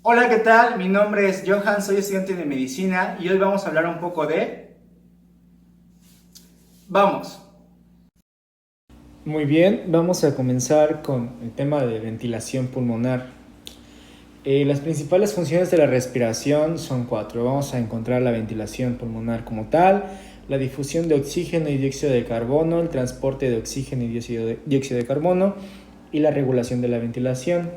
Hola, ¿qué tal? Mi nombre es Johan, soy estudiante de medicina y hoy vamos a hablar un poco de... Vamos. Muy bien, vamos a comenzar con el tema de ventilación pulmonar. Las principales funciones de la respiración son cuatro. Vamos a encontrar la ventilación pulmonar como tal, la difusión de oxígeno y dióxido de carbono, el transporte de oxígeno y dióxido de carbono y la regulación de la ventilación.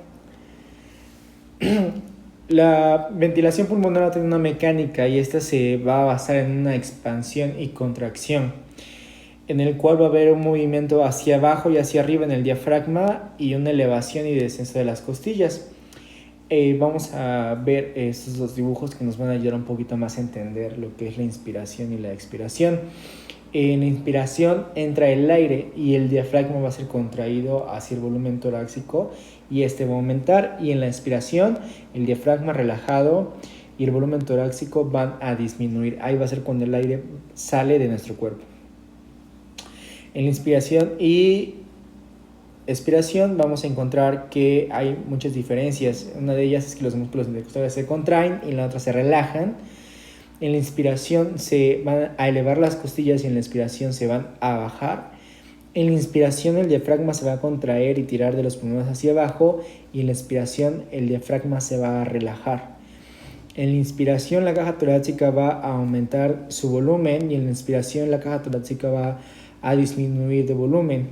La ventilación pulmonar tiene una mecánica y esta se va a basar en una expansión y contracción, en el cual va a haber un movimiento hacia abajo y hacia arriba en el diafragma y una elevación y descenso de las costillas. Vamos a ver estos dos dibujos que nos van a ayudar un poquito más a entender lo que es la inspiración y la expiración. En la inspiración entra el aire y el diafragma va a ser contraído hacia el volumen torácico y este va a aumentar, y en la expiración el diafragma relajado y el volumen torácico van a disminuir. Ahí va a ser cuando el aire sale de nuestro cuerpo. En la inspiración y expiración vamos a encontrar que hay muchas diferencias. Una de ellas es que los músculos intercostales se contraen y la otra se relajan. En la inspiración se van a elevar las costillas y en la expiración se van a bajar. En la inspiración el diafragma se va a contraer y tirar de los pulmones hacia abajo, y en la expiración el diafragma se va a relajar. En la inspiración la caja torácica va a aumentar su volumen y en la expiración la caja torácica va a disminuir de volumen.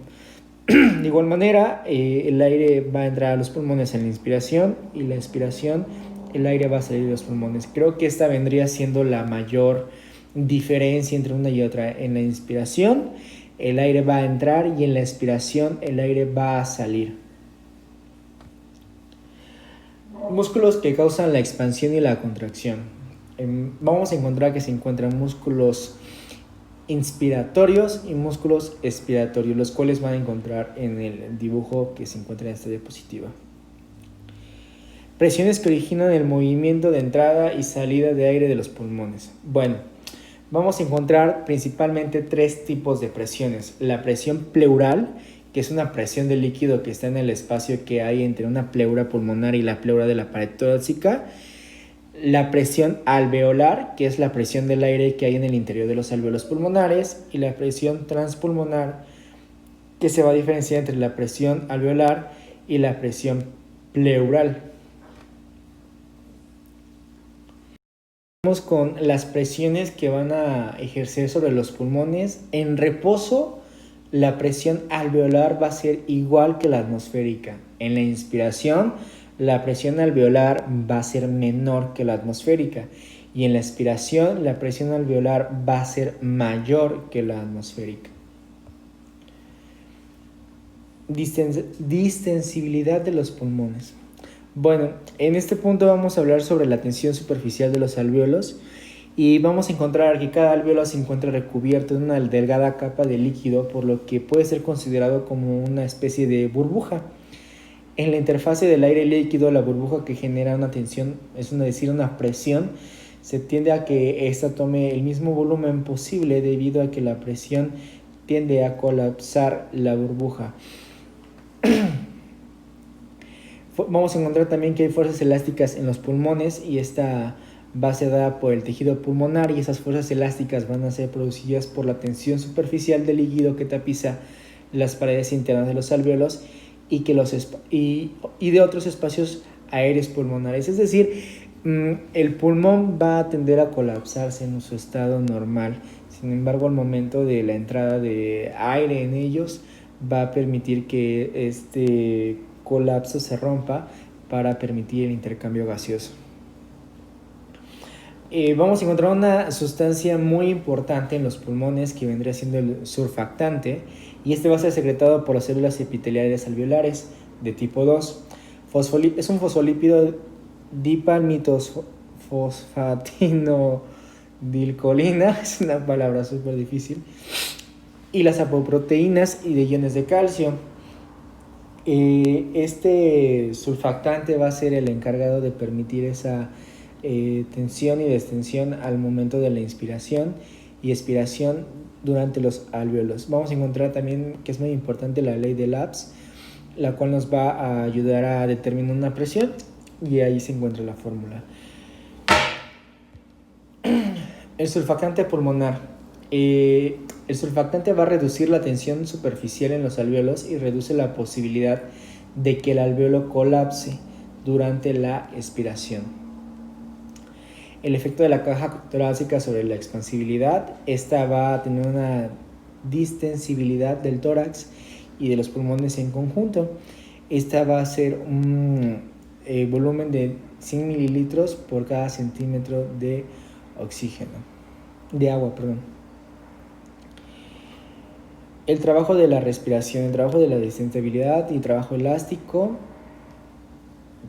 De igual manera, el aire va a entrar a los pulmones en la inspiración y la expiración el aire va a salir de los pulmones. Creo que esta vendría siendo la mayor diferencia entre una y otra. En la inspiración el aire va a entrar y en la expiración el aire va a salir. Músculos que causan la expansión y la contracción. Vamos a encontrar que se encuentran músculos inspiratorios y músculos expiratorios, los cuales van a encontrar en el dibujo que se encuentra en esta diapositiva. Presiones que originan el movimiento de entrada y salida de aire de los pulmones. Bueno, vamos a encontrar principalmente tres tipos de presiones. La presión pleural, que es una presión de líquido que está en el espacio que hay entre una pleura pulmonar y la pleura de la pared torácica. La presión alveolar, que es la presión del aire que hay en el interior de los alveolos pulmonares, y la presión transpulmonar, que se va a diferenciar entre la presión alveolar y la presión pleural. Vamos con las presiones que van a ejercer sobre los pulmones. En reposo, la presión alveolar va a ser igual que la atmosférica. En la inspiración, la presión alveolar va a ser menor que la atmosférica. Y en la expiración, la presión alveolar va a ser mayor que la atmosférica. Distensibilidad de los pulmones. Bueno, en este punto vamos a hablar sobre la tensión superficial de los alvéolos y vamos a encontrar que cada alvéolo se encuentra recubierto de una delgada capa de líquido, por lo que puede ser considerado como una especie de burbuja. En la interfase del aire líquido, la burbuja que genera una tensión, es decir, una presión, se tiende a que ésta tome el mismo volumen posible debido a que la presión tiende a colapsar la burbuja. Vamos a encontrar también que hay fuerzas elásticas en los pulmones y esta va a ser dada por el tejido pulmonar, y esas fuerzas elásticas van a ser producidas por la tensión superficial del líquido que tapiza las paredes internas de los alvéolos y de otros espacios aéreos pulmonares. Es decir, el pulmón va a tender a colapsarse en su estado normal. Sin embargo, al momento de la entrada de aire en ellos, va a permitir que este colapso se rompa para permitir el intercambio gaseoso. Vamos a encontrar una sustancia muy importante en los pulmones que vendría siendo el surfactante, y este va a ser secretado por las células epiteliales alveolares de tipo 2. Es un fosfolípido dipalmitosfosfatinodilcolina, es una palabra súper difícil, y las apoproteínas y de iones de calcio. Este surfactante va a ser el encargado de permitir esa tensión y destensión al momento de la inspiración y expiración durante los alvéolos. Vamos a encontrar también que es muy importante la ley de Laps, la cual nos va a ayudar a determinar una presión y ahí se encuentra la fórmula. El surfactante pulmonar. El surfactante va a reducir la tensión superficial en los alvéolos y reduce la posibilidad de que el alvéolo colapse durante la expiración. El efecto de la caja torácica sobre la expansibilidad. Esta va a tener una distensibilidad del tórax y de los pulmones en conjunto. Esta va a ser un volumen de 100 mililitros por cada centímetro de agua. El trabajo de la respiración, el trabajo de la distensibilidad y trabajo elástico,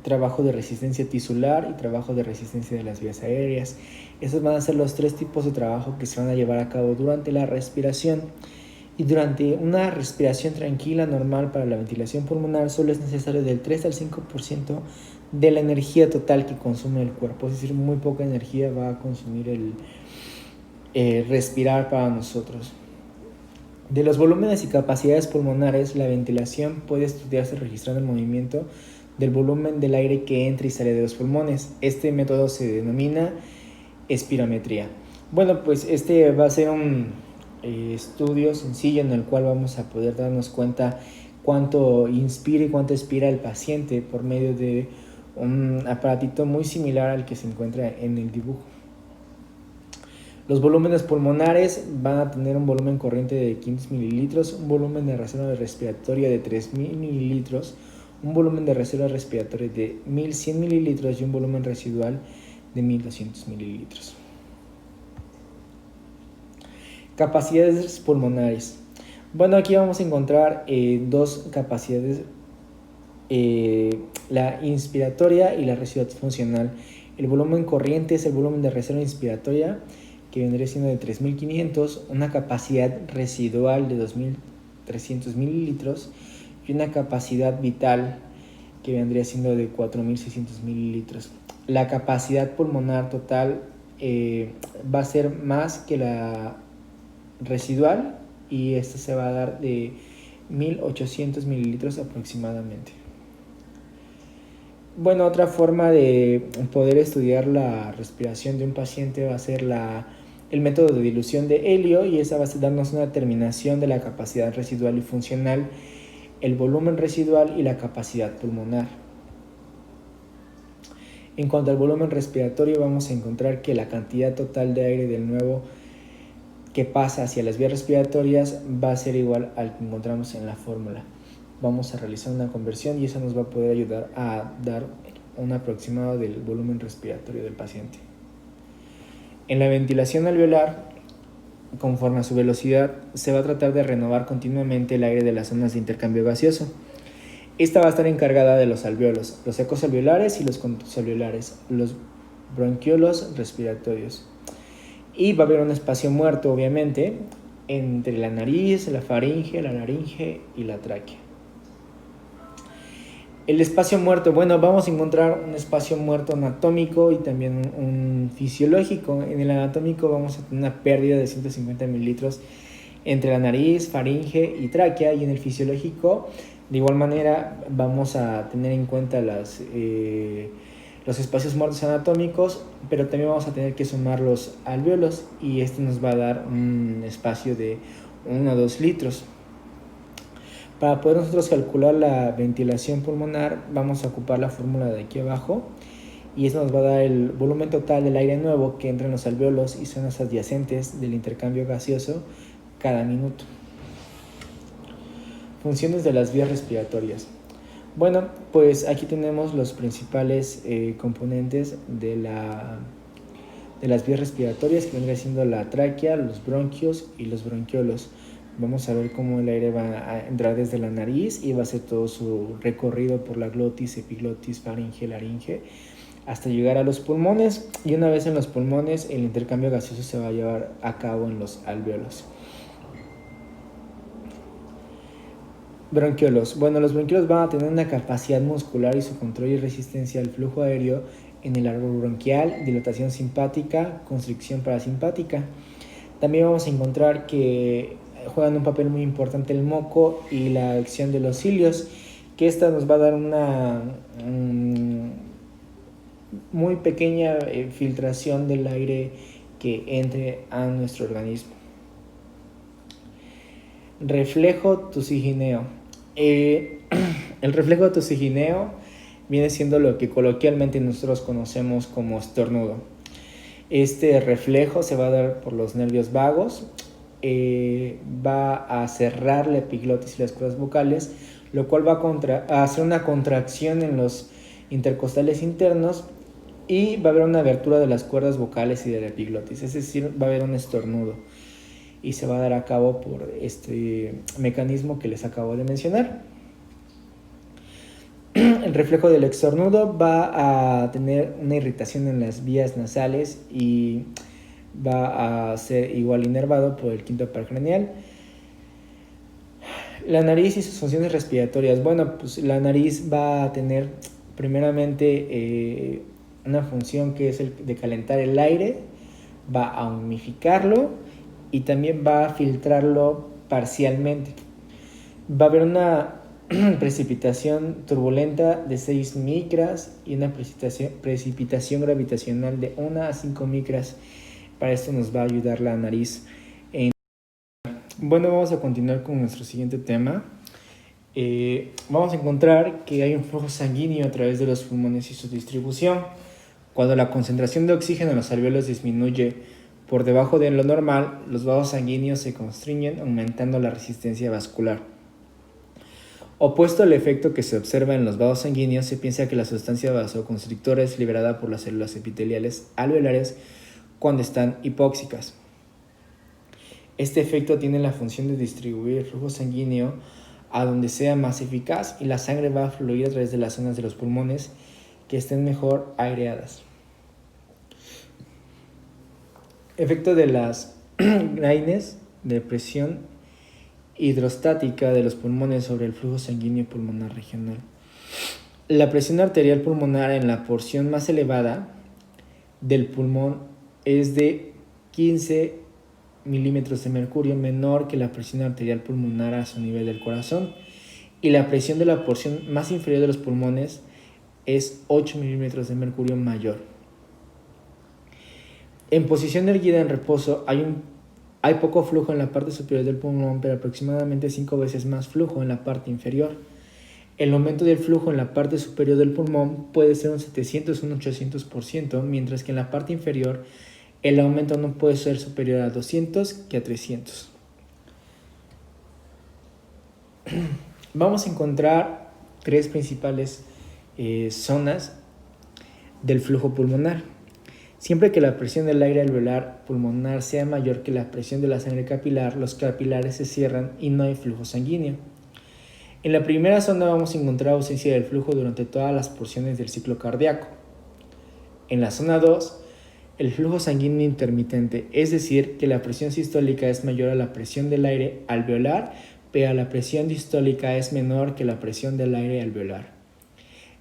trabajo de resistencia tisular y trabajo de resistencia de las vías aéreas. Estos van a ser los 3 tipos de trabajo que se van a llevar a cabo durante la respiración. Y durante una respiración tranquila, normal para la ventilación pulmonar, solo es necesario del 3 al 5% de la energía total que consume el cuerpo. Es decir, muy poca energía va a consumir el respirar para nosotros. De los volúmenes y capacidades pulmonares, la ventilación puede estudiarse registrando el movimiento del volumen del aire que entra y sale de los pulmones. Este método se denomina espirometría. Bueno, pues este va a ser un estudio sencillo en el cual vamos a poder darnos cuenta cuánto inspira y cuánto expira el paciente por medio de un aparatito muy similar al que se encuentra en el dibujo. Los volúmenes pulmonares van a tener un volumen corriente de 500 mililitros, un volumen de reserva respiratoria de 3000 mililitros, un volumen de reserva respiratoria de 1100 mililitros y un volumen residual de 1200 mililitros. Capacidades pulmonares. Bueno, aquí vamos a encontrar 2 capacidades, la inspiratoria y la residual funcional. El volumen corriente es el volumen de reserva inspiratoria, que vendría siendo de 3500, una capacidad residual de 2300 mililitros y una capacidad vital que vendría siendo de 4600 mililitros. La capacidad pulmonar total va a ser más que la residual y esta se va a dar de 1800 mililitros aproximadamente. Bueno, otra forma de poder estudiar la respiración de un paciente va a ser el método de dilución de helio, y esa va a darnos una determinación de la capacidad residual y funcional, el volumen residual y la capacidad pulmonar. En cuanto al volumen respiratorio, vamos a encontrar que la cantidad total de aire del nuevo que pasa hacia las vías respiratorias va a ser igual al que encontramos en la fórmula. Vamos a realizar una conversión y eso nos va a poder ayudar a dar un aproximado del volumen respiratorio del paciente. En la ventilación alveolar, conforme a su velocidad, se va a tratar de renovar continuamente el aire de las zonas de intercambio gaseoso. Esta va a estar encargada de los alvéolos, los ecos alveolares y los conductos alveolares, los bronquiolos respiratorios. Y va a haber un espacio muerto, obviamente, entre la nariz, la faringe, la laringe y la tráquea. El espacio muerto, bueno, vamos a encontrar un espacio muerto anatómico y también un fisiológico. En el anatómico vamos a tener una pérdida de 150 mililitros entre la nariz, faringe y tráquea, y en el fisiológico, de igual manera, vamos a tener en cuenta los espacios muertos anatómicos, pero también vamos a tener que sumar los alvéolos, y este nos va a dar un espacio de 1 a 2 litros. Para poder nosotros calcular la ventilación pulmonar, vamos a ocupar la fórmula de aquí abajo, y eso nos va a dar el volumen total del aire nuevo que entra en los alvéolos y zonas adyacentes del intercambio gaseoso cada minuto. Funciones de las vías respiratorias. Bueno, pues aquí tenemos los principales componentes de las vías respiratorias, que vendría siendo la tráquea, los bronquios y los bronquiolos. Vamos a ver cómo el aire va a entrar desde la nariz y va a hacer todo su recorrido por la glotis, epiglotis, faringe, laringe, hasta llegar a los pulmones, y una vez en los pulmones el intercambio gaseoso se va a llevar a cabo en los alvéolos. Bronquiolos. Bueno, los bronquiolos van a tener una capacidad muscular y su control y resistencia al flujo aéreo en el árbol bronquial, dilatación simpática, constricción parasimpática. También vamos a encontrar que juegan un papel muy importante el moco y la acción de los cilios, que esta nos va a dar muy pequeña filtración del aire que entre a nuestro organismo. Reflejo tusigineo. El reflejo tusigineo viene siendo lo que coloquialmente nosotros conocemos como estornudo. Este reflejo se va a dar por los nervios vagos, va a cerrar la epiglotis y las cuerdas vocales, lo cual va a hacer una contracción en los intercostales internos y va a haber una abertura de las cuerdas vocales y de la epiglotis, es decir, va a haber un estornudo y se va a dar a cabo por este mecanismo que les acabo de mencionar. El reflejo del estornudo va a tener una irritación en las vías nasales y va a ser igual inervado por el quinto par craneal. La nariz y sus funciones respiratorias. Bueno, pues la nariz va a tener primeramente una función que es el de calentar el aire, va a humidificarlo y también va a filtrarlo parcialmente. Va a haber una precipitación turbulenta de 6 micras y una precipitación gravitacional de 1 a 5 micras. Para esto nos va a ayudar la nariz. Bueno, vamos a continuar con nuestro siguiente tema. Vamos a encontrar que hay un flujo sanguíneo a través de los pulmones y su distribución. Cuando la concentración de oxígeno en los alvéolos disminuye por debajo de lo normal, los vasos sanguíneos se constriñen, aumentando la resistencia vascular. Opuesto al efecto que se observa en los vasos sanguíneos, se piensa que la sustancia vasoconstrictora es liberada por las células epiteliales alveolares cuando están hipóxicas. Este efecto tiene la función de distribuir el flujo sanguíneo a donde sea más eficaz y la sangre va a fluir a través de las zonas de los pulmones que estén mejor aireadas. Efecto de las graines de presión hidrostática de los pulmones sobre el flujo sanguíneo pulmonar regional. La presión arterial pulmonar en la porción más elevada del pulmón es de 15 milímetros de mercurio, menor que la presión arterial pulmonar a su nivel del corazón, y la presión de la porción más inferior de los pulmones es 8 milímetros de mercurio, mayor. En posición erguida en reposo hay poco flujo en la parte superior del pulmón, pero aproximadamente 5 veces más flujo en la parte inferior. El aumento del flujo en la parte superior del pulmón puede ser un 700 o un 800%, mientras que en la parte inferior el aumento no puede ser superior a 200 que a 300. Vamos a encontrar tres principales zonas del flujo pulmonar. Siempre que la presión del aire alveolar pulmonar sea mayor que la presión de la sangre capilar, los capilares se cierran y no hay flujo sanguíneo. En la primera zona vamos a encontrar ausencia del flujo durante todas las porciones del ciclo cardíaco. En la zona 2, el flujo sanguíneo intermitente, es decir, que la presión sistólica es mayor a la presión del aire alveolar, pero la presión distólica es menor que la presión del aire alveolar.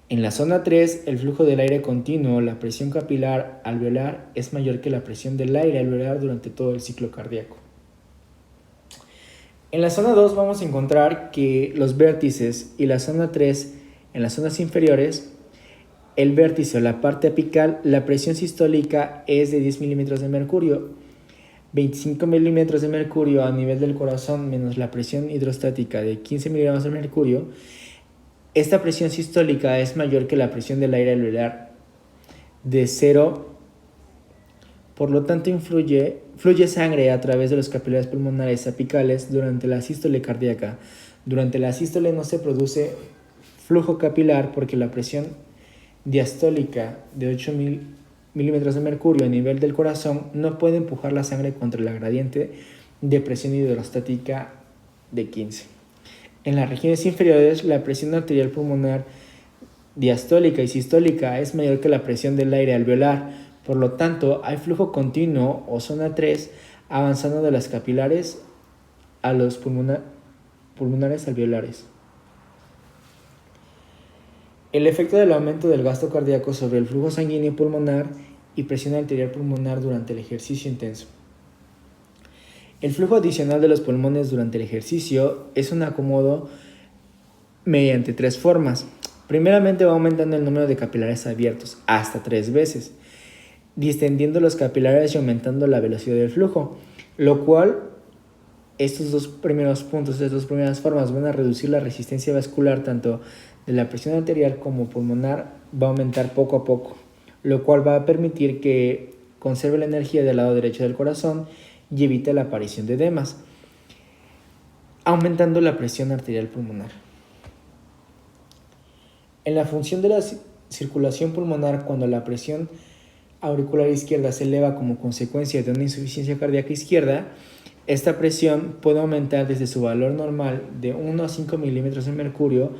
En la zona 3, el flujo del aire continuo, la presión capilar alveolar es mayor que la presión del aire alveolar durante todo el ciclo cardíaco. En la zona 2 vamos a encontrar que los vértices y la zona 3, en las zonas inferiores, el vértice o la parte apical, la presión sistólica es de 10 milímetros de mercurio, 25 milímetros de mercurio a nivel del corazón menos la presión hidrostática de 15 milímetros de mercurio. Esta presión sistólica es mayor que la presión del aire alveolar de 0, por lo tanto fluye sangre a través de los capilares pulmonares apicales durante la sístole cardíaca. Durante la sístole no se produce flujo capilar porque la presión diastólica de 8 milímetros de mercurio a nivel del corazón no puede empujar la sangre contra la gradiente de presión hidrostática de 15. En las regiones inferiores, la presión arterial pulmonar diastólica y sistólica es mayor que la presión del aire alveolar. Por lo tanto, hay flujo continuo o zona 3 avanzando de las capilares a los pulmonares alveolares. El efecto del aumento del gasto cardíaco sobre el flujo sanguíneo pulmonar y presión arterial pulmonar durante el ejercicio intenso. El flujo adicional de los pulmones durante el ejercicio es un acomodo mediante tres formas. Primeramente va aumentando el número de capilares abiertos hasta 3 veces, distendiendo los capilares y aumentando la velocidad del flujo, lo cual estos dos primeros puntos, estas dos primeras formas van a reducir la resistencia vascular tanto de la presión arterial como pulmonar, va a aumentar poco a poco, lo cual va a permitir que conserve la energía del lado derecho del corazón y evite la aparición de edemas, aumentando la presión arterial pulmonar. En la función de la circulación pulmonar, cuando la presión auricular izquierda se eleva como consecuencia de una insuficiencia cardíaca izquierda, esta presión puede aumentar desde su valor normal de 1 a 5 milímetros de mercurio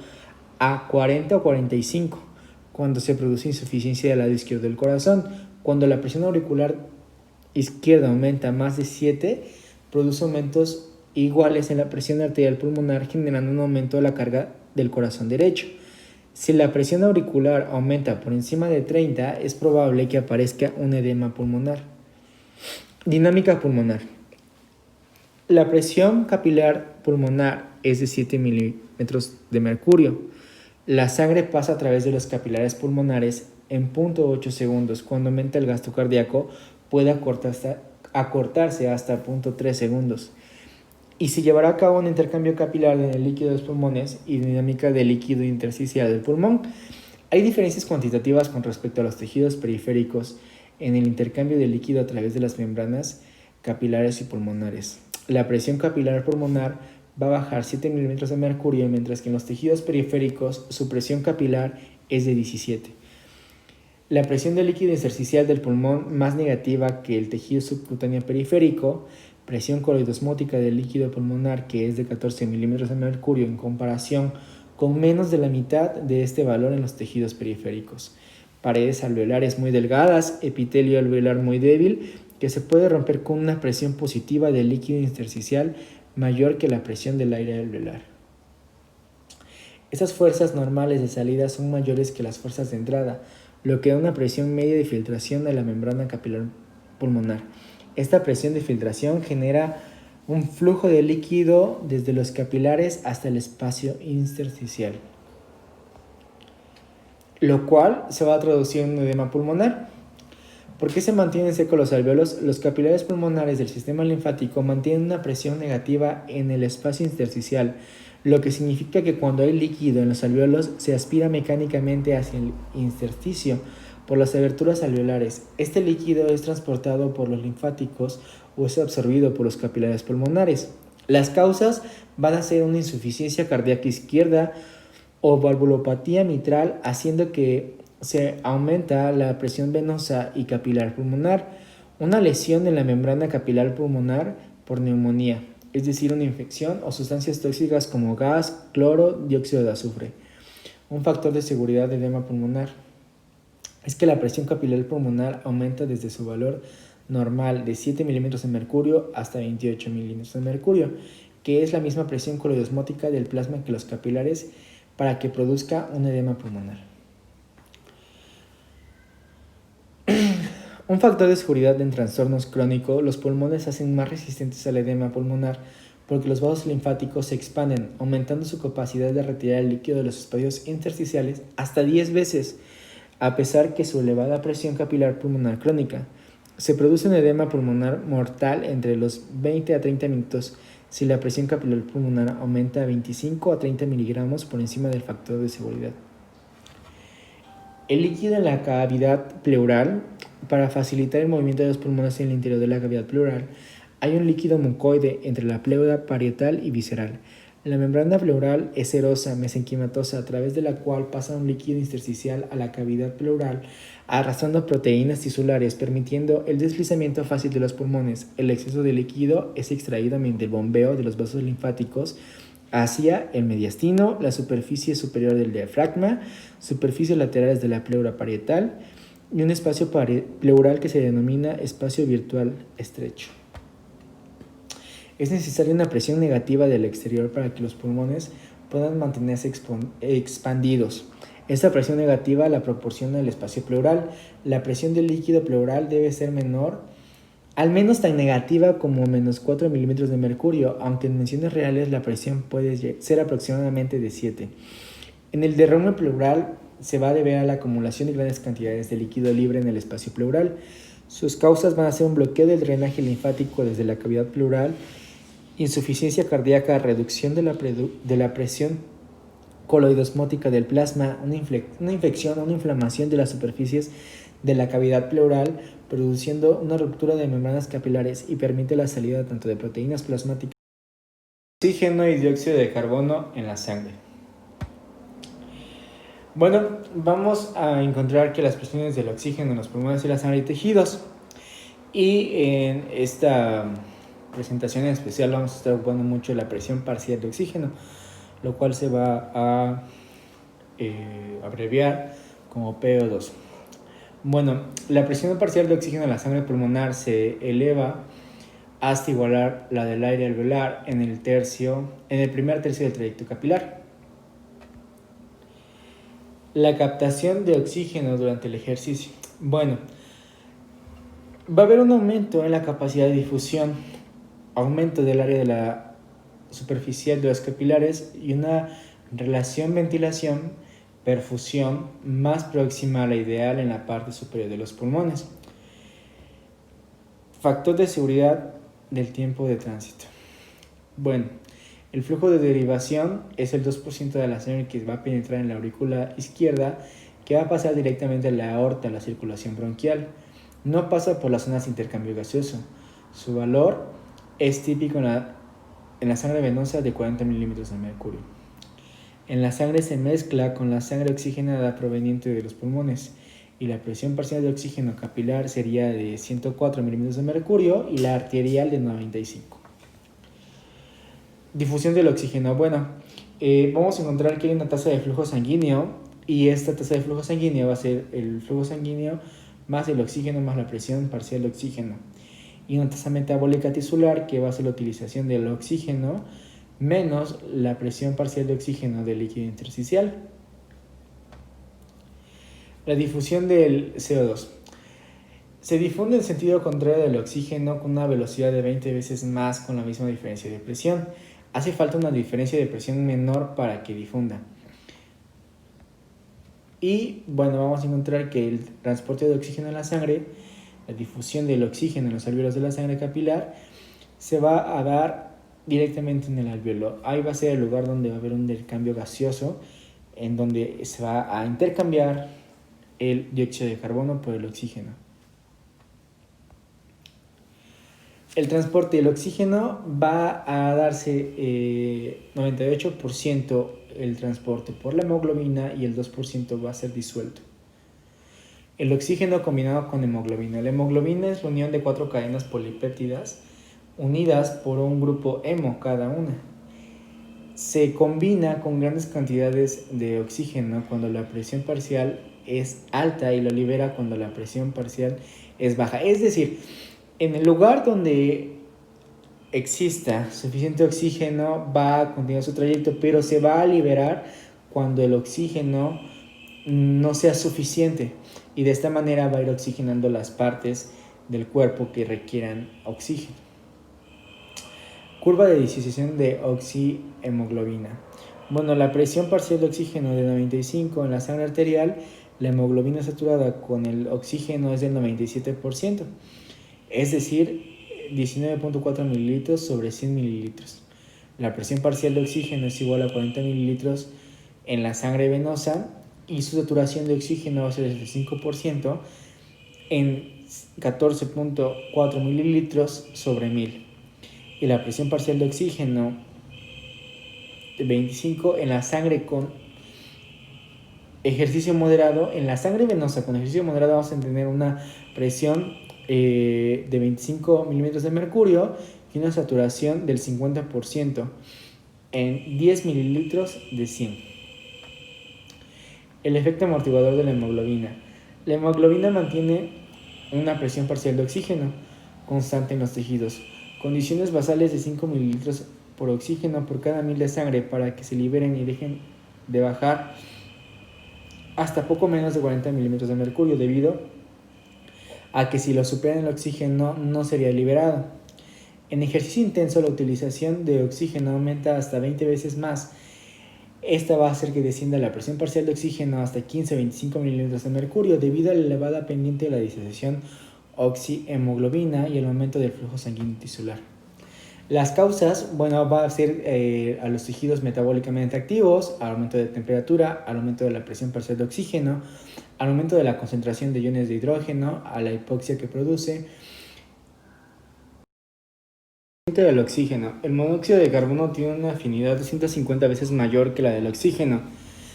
a 40 o 45 cuando se produce insuficiencia del lado izquierdo del corazón. Cuando la presión auricular izquierda aumenta más de 7, produce aumentos iguales en la presión arterial pulmonar, generando un aumento de la carga del corazón derecho. Si la presión auricular aumenta por encima de 30, es probable que aparezca un edema pulmonar. Dinámica pulmonar. La presión capilar pulmonar es de 7 milímetros de mercurio. La sangre pasa a través de los capilares pulmonares en 0.8 segundos. Cuando aumenta el gasto cardíaco, puede acortarse hasta 0.3 segundos. Y se llevará a cabo un intercambio capilar en el líquido de los pulmones y dinámica del líquido intersticial del pulmón. Hay diferencias cuantitativas con respecto a los tejidos periféricos en el intercambio de líquido a través de las membranas capilares y pulmonares. La presión capilar pulmonar va a bajar 7 milímetros de mercurio, mientras que en los tejidos periféricos su presión capilar es de 17. La presión del líquido intersticial del pulmón más negativa que el tejido subcutáneo periférico, presión coroidosmótica del líquido pulmonar que es de 14 milímetros de mercurio en comparación con menos de la mitad de este valor en los tejidos periféricos. Paredes alveolares muy delgadas, epitelio alveolar muy débil, que se puede romper con una presión positiva del líquido intersticial mayor que la presión del aire alveolar. Estas fuerzas normales de salida son mayores que las fuerzas de entrada, lo que da una presión media de filtración de la membrana capilar pulmonar. Esta presión de filtración genera un flujo de líquido desde los capilares hasta el espacio intersticial, lo cual se va a traducir en un edema pulmonar. ¿Por qué se mantienen secos los alvéolos? Los capilares pulmonares del sistema linfático mantienen una presión negativa en el espacio intersticial, lo que significa que cuando hay líquido en los alvéolos se aspira mecánicamente hacia el intersticio por las aberturas alveolares. Este líquido es transportado por los linfáticos o es absorbido por los capilares pulmonares. Las causas van a ser una insuficiencia cardíaca izquierda o valvulopatía mitral, haciendo que se aumenta la presión venosa y capilar pulmonar, una lesión en la membrana capilar pulmonar por neumonía, es decir, una infección o sustancias tóxicas como gas, cloro, dióxido de azufre. Un factor de seguridad de edema pulmonar es que la presión capilar pulmonar aumenta desde su valor normal de 7 milímetros de mercurio hasta 28 milímetros de mercurio, que es la misma presión coroidosmótica del plasma que los capilares para que produzca un edema pulmonar. Un factor de seguridad en trastornos crónicos, los pulmones se hacen más resistentes al edema pulmonar porque los vasos linfáticos se expanden, aumentando su capacidad de retirar el líquido de los espacios intersticiales hasta 10 veces, a pesar que su elevada presión capilar pulmonar crónica. Se produce un edema pulmonar mortal entre los 20 a 30 minutos si la presión capilar pulmonar aumenta a 25 a 30 miligramos por encima del factor de seguridad. El líquido en la cavidad pleural. Para facilitar el movimiento de los pulmones en el interior de la cavidad pleural, hay un líquido mucoide entre la pleura parietal y visceral. La membrana pleural es serosa, mesenquimatosa, a través de la cual pasa un líquido intersticial a la cavidad pleural, arrastrando proteínas tisulares, permitiendo el deslizamiento fácil de los pulmones. El exceso de líquido es extraído mediante el bombeo de los vasos linfáticos hacia el mediastino, la superficie superior del diafragma, superficies laterales de la pleura parietal y un espacio pleural que se denomina espacio virtual estrecho. Es necesaria una presión negativa del exterior para que los pulmones puedan mantenerse expandidos. Esta presión negativa la proporciona el espacio pleural. La presión del líquido pleural debe ser menor, al menos tan negativa como menos 4 milímetros de mercurio, aunque en dimensiones reales la presión puede ser aproximadamente de 7. En el derrame pleural se va a deber a la acumulación de grandes cantidades de líquido libre en el espacio pleural. Sus causas van a ser un bloqueo del drenaje linfático desde la cavidad pleural, insuficiencia cardíaca, reducción de la presión coloidosmótica del plasma, una infección o una inflamación de las superficies de la cavidad pleural, produciendo una ruptura de membranas capilares y permite la salida tanto de proteínas plasmáticas, oxígeno y dióxido de carbono en la sangre. Bueno, vamos a encontrar que las presiones del oxígeno en los pulmones y la sangre y tejidos. Y en esta presentación en especial vamos a estar ocupando mucho la presión parcial de oxígeno, lo cual se va a abreviar como PO2. Bueno, la presión parcial de oxígeno en la sangre pulmonar se eleva hasta igualar la del aire alveolar en el primer tercio del trayecto capilar. La captación de oxígeno durante el ejercicio. Bueno, va a haber un aumento en la capacidad de difusión, aumento del área de la superficial de los capilares y una relación ventilación-perfusión más próxima a la ideal en la parte superior de los pulmones. Factor de seguridad del tiempo de tránsito. Bueno, el flujo de derivación es el 2% de la sangre que va a penetrar en la aurícula izquierda, que va a pasar directamente a la aorta, a la circulación bronquial. No pasa por las zonas de intercambio gaseoso. Su valor es típico en la sangre venosa de 40 milímetros de mercurio. En la sangre se mezcla con la sangre oxigenada proveniente de los pulmones y la presión parcial de oxígeno capilar sería de 104 milímetros de mercurio y la arterial de 95. Difusión del oxígeno. Bueno, vamos a encontrar que hay una tasa de flujo sanguíneo y esta tasa de flujo sanguíneo va a ser el flujo sanguíneo más el oxígeno más la presión parcial de oxígeno. Y una tasa metabólica tisular que va a ser la utilización del oxígeno menos la presión parcial de oxígeno del líquido intersticial. La difusión del CO2. Se difunde en sentido contrario del oxígeno con una velocidad de 20 veces más con la misma diferencia de presión. Hace falta una diferencia de presión menor para que difunda. Y bueno, vamos a encontrar que el transporte de oxígeno en la sangre, la difusión del oxígeno en los alvéolos de la sangre capilar, se va a dar directamente en el alvéolo. Ahí va a ser el lugar donde va a haber un intercambio gaseoso, en donde se va a intercambiar el dióxido de carbono por el oxígeno. El transporte del oxígeno va a darse 98% el transporte por la hemoglobina y el 2% va a ser disuelto. El oxígeno combinado con hemoglobina. La hemoglobina es la unión de 4 cadenas polipéptidas unidas por un grupo hemo cada una. Se combina con grandes cantidades de oxígeno cuando la presión parcial es alta y lo libera cuando la presión parcial es baja. Es decir, en el lugar donde exista suficiente oxígeno va a continuar su trayecto, pero se va a liberar cuando el oxígeno no sea suficiente y de esta manera va a ir oxigenando las partes del cuerpo que requieran oxígeno. Curva de disociación de oxihemoglobina. Bueno, la presión parcial de oxígeno de 95 en la sangre arterial, la hemoglobina saturada con el oxígeno es del 97%, es decir, 19.4 mililitros sobre 100 mililitros. La presión parcial de oxígeno es igual a 40 mililitros en la sangre venosa y su saturación de oxígeno va a ser el 5% en 14.4 mililitros sobre 1000. Y la presión parcial de oxígeno de 25 en la sangre con ejercicio moderado. En la sangre venosa con ejercicio moderado vamos a tener una presión de 25 milímetros de mercurio y una saturación del 50% en 10 mililitros de 100. El efecto amortiguador de la hemoglobina. La hemoglobina mantiene una presión parcial de oxígeno constante en los tejidos. Condiciones basales de 5 mililitros por oxígeno por cada 1000 de sangre para que se liberen y dejen de bajar hasta poco menos de 40 milímetros de mercurio, debido a que si lo superan el oxígeno no sería liberado. En ejercicio intenso la utilización de oxígeno aumenta hasta 20 veces más Esta va a hacer que descienda la presión parcial de oxígeno hasta 15-25 mililitros de mercurio debido a la elevada pendiente de la disociación oxihemoglobina y el aumento del flujo sanguíneo tisular. Las causas, bueno, va a ser a los tejidos metabólicamente activos, al aumento de temperatura, al aumento de la presión parcial de oxígeno, al aumento de la concentración de iones de hidrógeno, a la hipoxia que produce. Del oxígeno. El monóxido de carbono tiene una afinidad 250 veces mayor que la del oxígeno.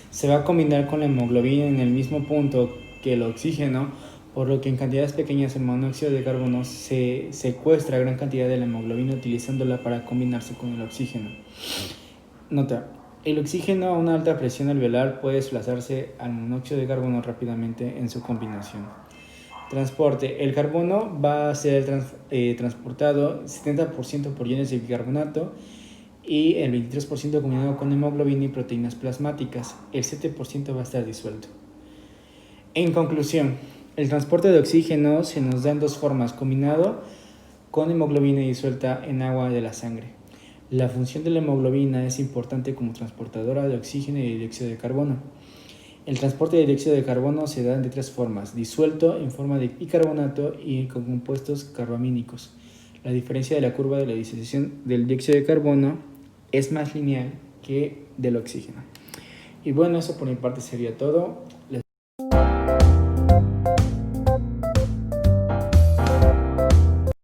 Se va a combinar con la hemoglobina en el mismo punto que el oxígeno, por lo que en cantidades pequeñas el monóxido de carbono se secuestra gran cantidad de la hemoglobina utilizándola para combinarse con el oxígeno. Nota: el oxígeno a una alta presión alveolar puede desplazarse al monóxido de carbono rápidamente en su combinación. Transporte. El carbono va a ser transportado 70% por iones de bicarbonato y el 23% combinado con hemoglobina y proteínas plasmáticas. El 7% va a estar disuelto. En conclusión, el transporte de oxígeno se nos da en dos formas: combinado con hemoglobina y disuelta en agua de la sangre. La función de la hemoglobina es importante como transportadora de oxígeno y de dióxido de carbono. El transporte de dióxido de carbono se da de tres formas: disuelto en forma de bicarbonato y con compuestos carbamínicos. La diferencia de la curva de la disociación del dióxido de carbono es más lineal que del oxígeno. Y bueno, eso por mi parte sería todo.